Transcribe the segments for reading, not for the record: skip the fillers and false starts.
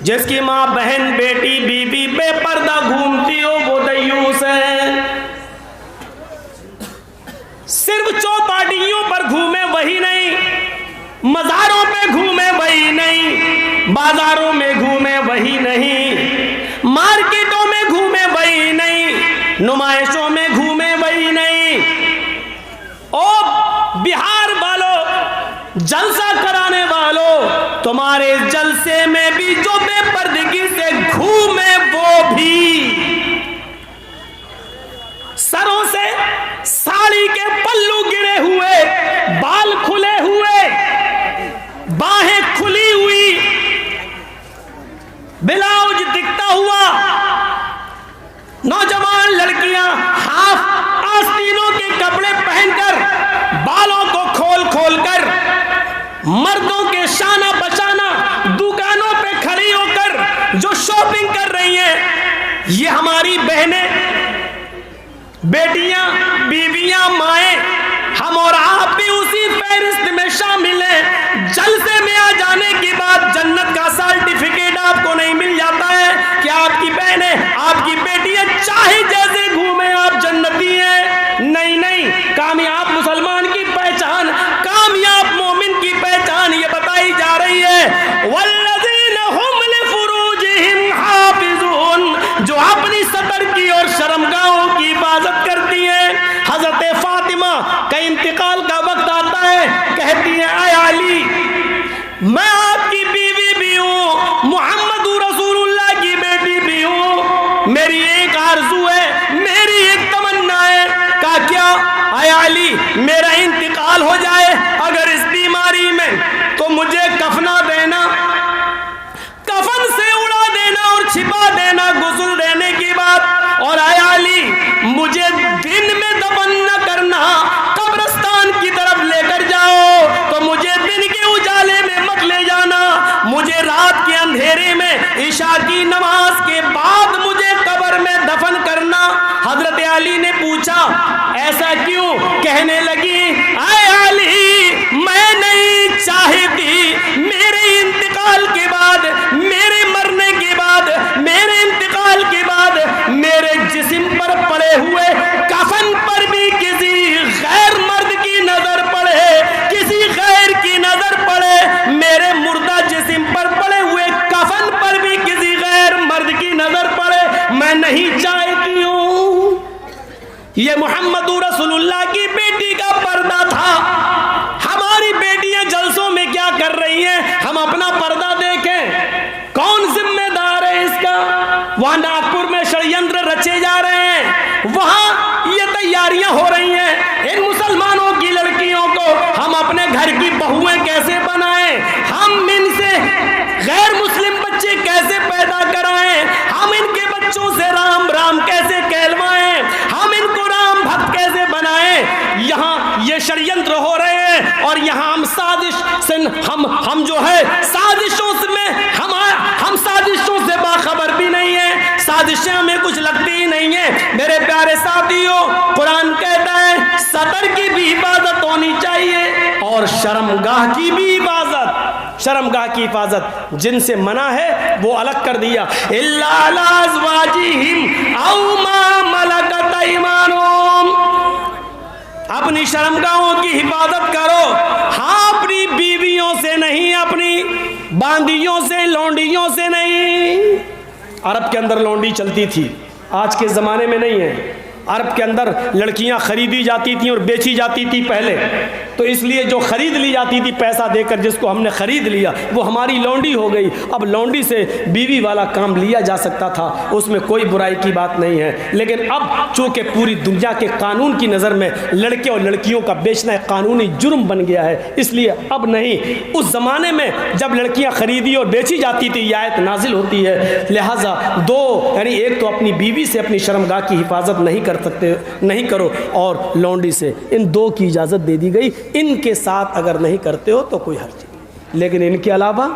जिसकी माँ बहन बेटी बीबी बेपर्दा घूमती हो वो दयूस है। सिर्फ चौपाटियों पर घूमे वही नहीं, मज़ारों पे घूमे वही नहीं, बाजारों में घूमे वही नहीं, मार्केटों में घूमे वही नहीं, नुमाइशों में घूमे वही नहीं। ओ बिहार वालों, जलसा कराने वालों, तुम्हारे जलसे में भी जो बेपर्दगी से घूमे वो भी सरों से साड़ी के पल्लू गिरे हुए, बाल खुले हुए, बाहें खुली हुई, ब्लाउज दिखता हुआ, नौजवान लड़कियां हाफ आस्तीनों के कपड़े पहनकर बालों को खोल खोल कर मर्दों के शाना बशाना दुकानों पे खड़ी होकर जो शॉपिंग कर रही हैं, ये हमारी बहनें, बेटियां, बीवियां, माएं, हम और आप भी उसी फहरिस्त में शामिल हैं। जलसे में आ जाने के बाद जन्नत का सर्टिफिकेट आपको नहीं मिल जाता है कि आपकी बहनें, आपकी बेटियां चाहे जैसे घूमे आप जन्नती हैं। नहीं नहीं, कामयाब मुसलमान की पहचान, कामयाब मोमिन की पहचान ये बताई जा रही है, वल्लज़ीना हुम लिफुरूजिहिम हाफिज़ून, जो अपनी सतर की और शर्मगाहों की हिफाजत करती है। हजरत फातिमा का इंतकाल का वक्त आता है, कहती है ऐ अली, मैं आपकी बीवी भी हूँ, मोहम्मद रसूलुल्लाह की बेटी भी हूँ, मेरी एक आरज़ू है, मेरी एक तमन्ना है। कहा क्या? ऐ अली, मेरा इंतकाल हो जाए अगर इस बीमारी में तो मुझे कफना देना, कफन से उड़ा देना और छिपा देना गुस्ल देने की बात। और ऐ अली, मुझे दिन में दफन न करना, कब्रिस्तान की तरफ लेकर जाओ तो मुझे दिन के उजाले में मत ले जाना, मुझे रात के अंधेरे में इशा की नमाज के बाद मुझे कब्र में दफन करना। हजरत अली ने पूछा ऐसा क्यों? कहने लगी ऐ अली, मैं नहीं चाहती मेरे इंतकाल के बाद, मेरे मरने के बाद, मेरे इंतकाल के बाद मेरे जिस्म पर पड़े हुए कफन पर भी किसी गैर मर्द की नजर पड़े, किसी गैर की नजर पड़े, मेरे मुर्दा जिस्म पर पड़े हुए कफन पर भी किसी गैर मर्द की नजर पड़े, मैं नहीं चाहती हूँ। ये मोहम्मद रसूलुल्लाह की बेटी का पर्दा था। हमारी बेटियां जलसों में क्या कर रही हैं, हम अपना पर्दा देखें, कौन जिम्मेदार है इसका? वहां नागपुर में षड्यंत्र रचे जा रहे हैं, वहां ये तैयारियां हो रही हैं, इन मुसलमानों की लड़कियों को हम अपने घर की बहुएं कैसे बनाएं, हम इनसे गैर मुस्लिम बच्चे कैसे पैदा कराएं, हम इनके बच्चों से राम राम कैसे कहलवाएं, हम इनको राम भक्त कैसे बनाएं। यहाँ ये षड्यंत्र हो रहे हैं और यहाँ हम साजिश से हम जो है साजिशों में हम साजिशों से बाखबर भी नहीं है, साजिशें हमें कुछ लगती ही नहीं है। मेरे प्यारे साथियों, कुरान कहता है सतर की भी हिफाजत होनी चाहिए और शर्मगाह की भी हिफाजत, शर्मगाह की हिफाजत जिनसे मना है वो अलग कर दिया, इल्ला अला अज़वाजिहिम औ मा मलकत अयमानुहुम, अपनी शर्मगाहों की हिफाजत करो। हाँ, अपनी बीवियों से नहीं, अपनी बांदियों से, लौंडियों से नहीं। अरब के अंदर लौंडी चलती थी, आज के ज़माने में नहीं है। अरब के अंदर लड़कियां खरीदी जाती थी और बेची जाती थी पहले, तो इसलिए जो खरीद ली जाती थी पैसा देकर, जिसको हमने खरीद लिया वो हमारी लौंडी हो गई। अब लौंडी से बीवी वाला काम लिया जा सकता था, उसमें कोई बुराई की बात नहीं है, लेकिन अब चूँकि पूरी दुनिया के कानून की नज़र में लड़के और लड़कियों का बेचना एक कानूनी जुर्म बन गया है, इसलिए अब नहीं। उस ज़माने में जब लड़कियाँ खरीदी और बेची जाती थी ये आयत नाजिल होती है, लिहाजा दो यानी एक तो अपनी बीवी से अपनी शर्मगाह की हिफाजत नहीं कर सकते, नहीं करो, और लौंडी से, इन दो की इजाज़त दे दी गई। इनके साथ अगर नहीं करते हो तो कोई हर्ज नहीं, लेकिन इनके अलावा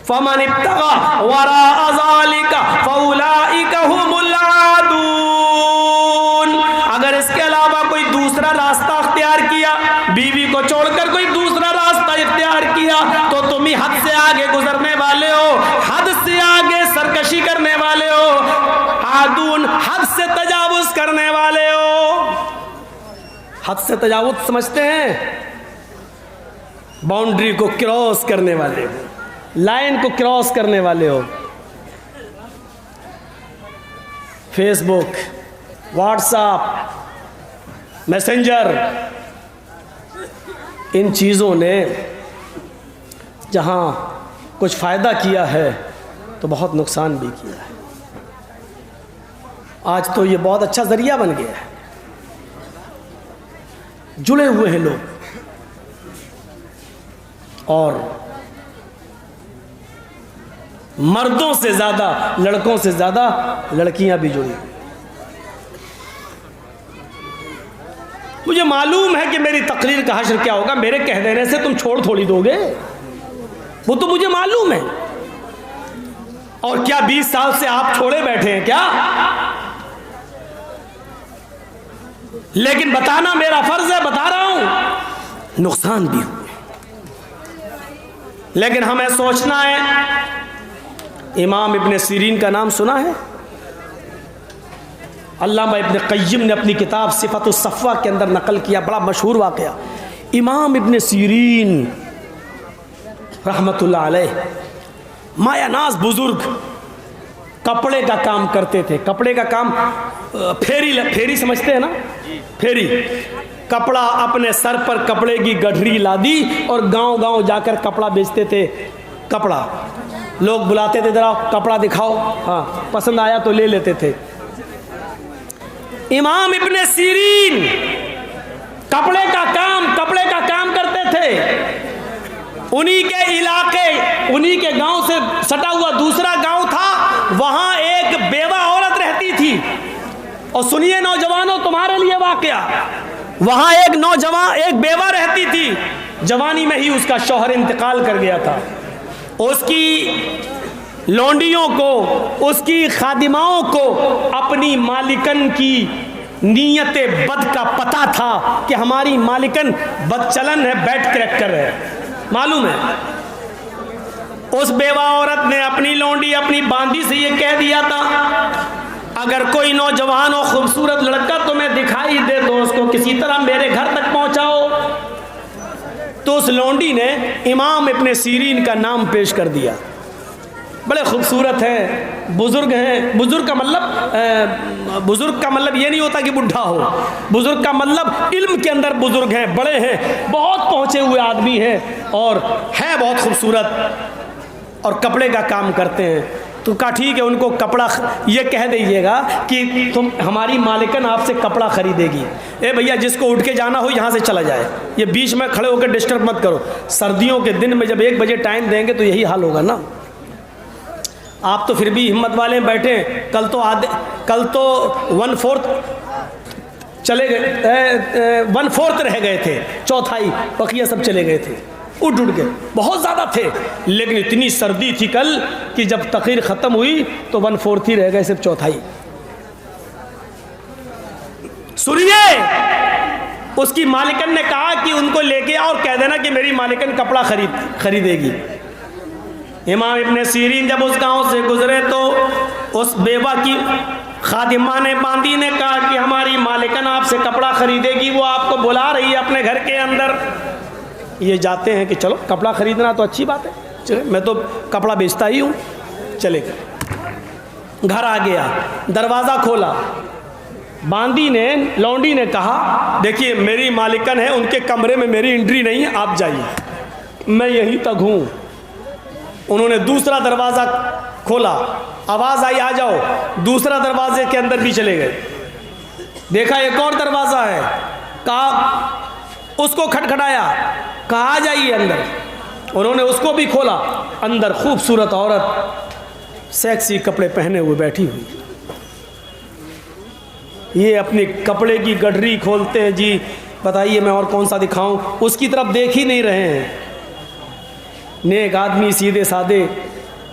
फमन इब्तगा वरा ज़ालिका फउलाइका हुमुल आदून, अगर इसके अलावा कोई दूसरा रास्ता अख्तियार किया, बीवी को छोड़कर कोई दूसरा रास्ता इख्तियार किया, तो तुम ही हद से आगे गुजरने वाले हो, हद से आगे हद से तजावुज करने वाले हो। हद से तजावुज समझते हैं? बाउंड्री को क्रॉस करने वाले हो, लाइन को क्रॉस करने वाले हो। फेसबुक, व्हाट्सएप, मैसेंजर, इन चीज़ों ने जहाँ कुछ फ़ायदा किया है तो बहुत नुकसान भी किया है। आज तो ये बहुत अच्छा ज़रिया बन गया है, जुड़े हुए हैं लोग, और मर्दों से ज़्यादा, लड़कों से ज़्यादा लड़कियां भी जुड़ी। मुझे मालूम है कि मेरी तकरीर का हश्र क्या होगा, मेरे कह देने से तुम छोड़ थोड़ी दोगे, वो तो मुझे मालूम है। और क्या 20 साल से आप छोड़े बैठे हैं क्या? लेकिन बताना मेरा फर्ज है, बता रहा हूं, नुकसान भी हुए। लेकिन हमें सोचना है। इमाम इब्ने सीरीन का नाम सुना है? अल्लामा इब्ने क़य्यिम ने अपनी किताब सिफ़तुस सफ़वा के अंदर नकल किया, बड़ा मशहूर वाक़या। इमाम इब्ने सीरीन रहमतुल्लाह अलैह, मायानाज़ बुज़ुर्ग, कपड़े का काम करते थे। कपड़े का काम, फेरी समझते हैं ना? फेरी, कपड़ा अपने सर पर कपड़े की गठरी लादी और गांव गांव जाकर कपड़ा बेचते थे। कपड़ा लोग बुलाते थे, जरा कपड़ा दिखाओ, हाँ पसंद आया तो ले लेते थे। इमाम इब्ने सीरीन कपड़े का काम करते थे। उन्हीं के इलाके, उन्हीं के गांव से सटा हुआ दूसरा गांव था, वहां एक बेवा औरत रहती थी। और सुनिए नौजवानों, तुम्हारे लिए वाकया, वहां एक बेवा रहती थी। जवानी में ही उसका शौहर इंतकाल कर गया था। उसकी लौंडियों को, उसकी खादिमाओं को अपनी मालिकन की नीयत बद का पता था कि हमारी मालिकन बदचलन है, बैड कैरेक्टर है, मालूम है। उस बेवा औरत ने अपनी लौंडी, अपनी बांदी से ये कह दिया था, अगर कोई नौजवान और खूबसूरत लड़का तुम्हें दिखाई दे तो उसको किसी तरह मेरे घर तक पहुंचाओ। तो उस लौंडी ने इमाम इब्ने सीरीन का नाम पेश कर दिया। बड़े खूबसूरत हैं, बुजुर्ग हैं। बुजुर्ग का मतलब ये नहीं होता कि बुढ़ा हो। बुजुर्ग का मतलब इल्म के अंदर बुजुर्ग हैं, बड़े हैं, बहुत पहुंचे हुए आदमी हैं, और है बहुत खूबसूरत, और कपड़े का काम करते हैं। तो कहा ठीक है, उनको कपड़ा ये कह दीजिएगा कि तुम, हमारी मालिकन आपसे कपड़ा खरीदेगी। ए भैया, जिसको उठ के जाना हो यहाँ से चला जाए, ये बीच में खड़े होकर डिस्टर्ब मत करो। सर्दियों के दिन में जब 1 बजे टाइम देंगे तो यही हाल होगा ना। आप तो फिर भी हिम्मत वाले बैठे, कल तो 1/4 चले गए, 1/4 रह गए थे, चौथाई बकिया सब चले गए थे, उठ के बहुत ज़्यादा थे। लेकिन इतनी सर्दी थी कल कि जब तकरीर ख़त्म हुई तो 1/4 ही रह गए, सिर्फ चौथाई। सुनिए, उसकी मालिकन ने कहा कि उनको लेके आओ और कह देना कि मेरी मालिकन कपड़ा खरीदेगी। इमाम इब्ने सीरीन जब उस गांव से गुजरे तो उस बेवा की खादिमा ने, बांदी ने कहा कि हमारी मालिकन आपसे कपड़ा खरीदेगी, वो आपको बुला रही है अपने घर के अंदर। ये जाते हैं कि चलो कपड़ा खरीदना तो अच्छी बात है, चले, मैं तो कपड़ा बेचता ही हूँ, चले गए। घर आ गया, दरवाज़ा खोला, बांदी ने, लौंडी ने कहा देखिए मेरी मालिकन है, उनके कमरे में मेरी एंट्री नहीं है, आप जाइए, मैं यहीं तक हूँ। उन्होंने दूसरा दरवाज़ा खोला, आवाज़ आई आ जाओ, दूसरा दरवाजे के अंदर भी चले गए। देखा एक और दरवाज़ा है, कहा, उसको खटखटाया, कहा आ जाइए अंदर। उन्होंने उसको भी खोला, अंदर खूबसूरत औरत सेक्सी कपड़े पहने हुए बैठी हुई। ये अपने कपड़े की गठरी खोलते हैं, जी बताइए मैं और कौन सा दिखाऊं, उसकी तरफ देख ही नहीं रहे हैं। नेक आदमी सीधे साधे,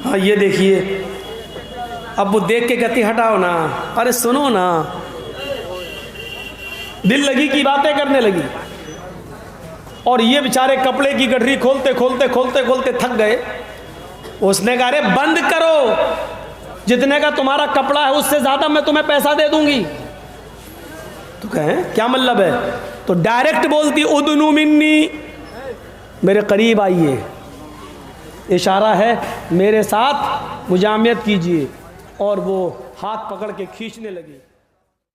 हाँ ये देखिए। अब वो देख के कहती हटाओ ना, अरे सुनो ना, दिल लगी की बातें करने लगी। और ये बेचारे कपड़े की गठरी खोलते खोलते थक गए। उसने कहा अरे बंद करो, जितने का तुम्हारा कपड़ा है उससे ज़्यादा मैं तुम्हें पैसा दे दूंगी। तो कहें क्या मतलब है? तो डायरेक्ट बोलती उदनु मिन्नी, मेरे करीब आइए, इशारा है मेरे साथ मुजामियत कीजिए। और वो हाथ पकड़ के खींचने लगी।